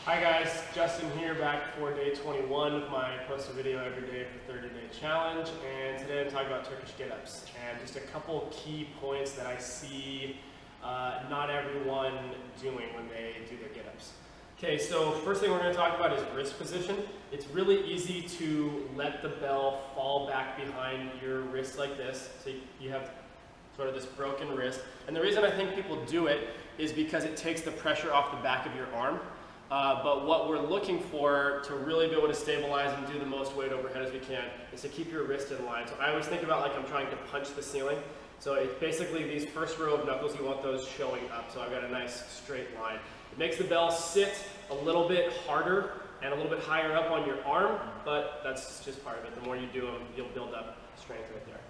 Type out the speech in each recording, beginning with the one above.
Hi guys, Justin here, back for day 21 of my post a video every day for 30-day challenge, and today I'm talking about Turkish get-ups and just a couple key points that I see not everyone doing when they do their get-ups. Okay, so first thing we're going to talk about is wrist position. It's really easy to let the bell fall back behind your wrist like this, so you have sort of this broken wrist. And the reason I think people do it is because it takes the pressure off the back of your arm. But what we're looking for to really be able to stabilize and do the most weight overhead as we can is to keep your wrist in line. So I always think about like I'm trying to punch the ceiling. So it's basically these first row of knuckles, you want those showing up. So I've got a nice straight line. It makes the bell sit a little bit harder and a little bit higher up on your arm, but that's just part of it. The more you do them, you'll build up strength right there.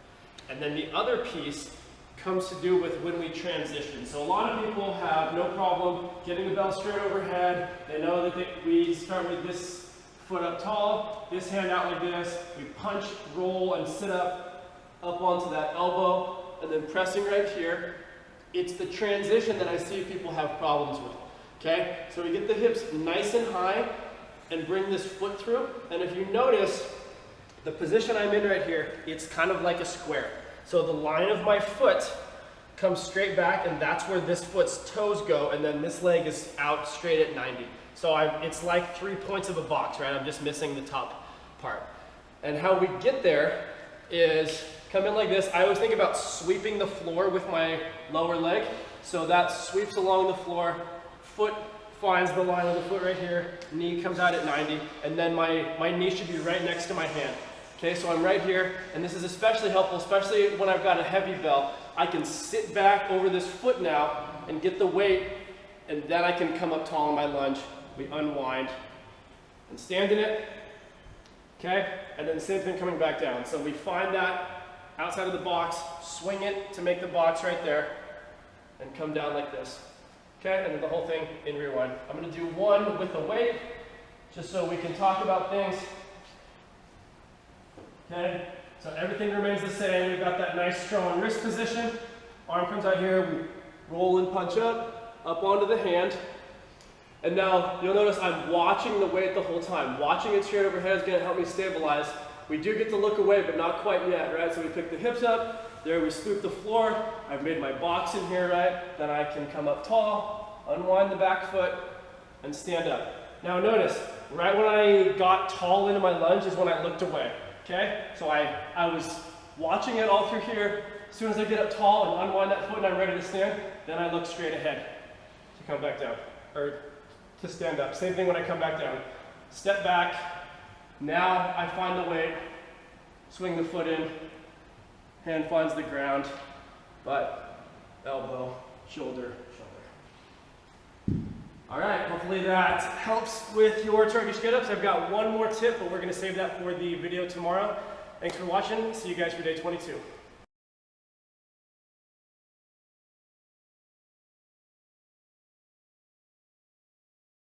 And then the other piece comes to do with when we transition. So a lot of people have no problem getting the bell straight overhead. They know that we start with this foot up tall, this hand out like this. We punch, roll, and sit up onto that elbow, and then pressing right here. It's the transition that I see people have problems with. Okay, so we get the hips nice and high and bring this foot through. And if you notice, the position I'm in right here, it's kind of like a square. So the line of my foot comes straight back, and that's where this foot's toes go, and then this leg is out straight at 90. So it's like 3 points of a box, right? I'm just missing the top part. And how we get there is come in like this. I always think about sweeping the floor with my lower leg. So that sweeps along the floor, foot finds the line of the foot right here, knee comes out at 90, and then my knee should be right next to my hand. Okay, so I'm right here, and this is especially helpful, especially when I've got a heavy bell. I can sit back over this foot now and get the weight, and then I can come up tall in my lunge. We unwind and stand in it, okay? And then same thing coming back down. So we find that outside of the box, swing it to make the box right there, and come down like this, okay? And then the whole thing in rewind. I'm gonna do one with the weight, just so we can talk about things. Okay, so everything remains the same. We've got that nice strong wrist position. Arm comes out here, we roll and punch up onto the hand. And now you'll notice I'm watching the weight the whole time. Watching it straight overhead is gonna help me stabilize. We do get to look away, but not quite yet, right? So we pick the hips up, there we scoop the floor. I've made my box in here, right? Then I can come up tall, unwind the back foot, and stand up. Now notice, right when I got tall into my lunge is when I looked away. Okay, so I was watching it all through here. As soon as I get up tall and unwind that foot and I'm ready to stand, then I look straight ahead to come back down, or to stand up. Same thing when I come back down. Step back, now I find the weight, swing the foot in, hand finds the ground, butt, elbow, shoulder, shoulder. All right, hopefully that helps with your Turkish get-ups. I've got one more tip, but we're gonna save that for the video tomorrow. Thanks for watching. See you guys for day 22.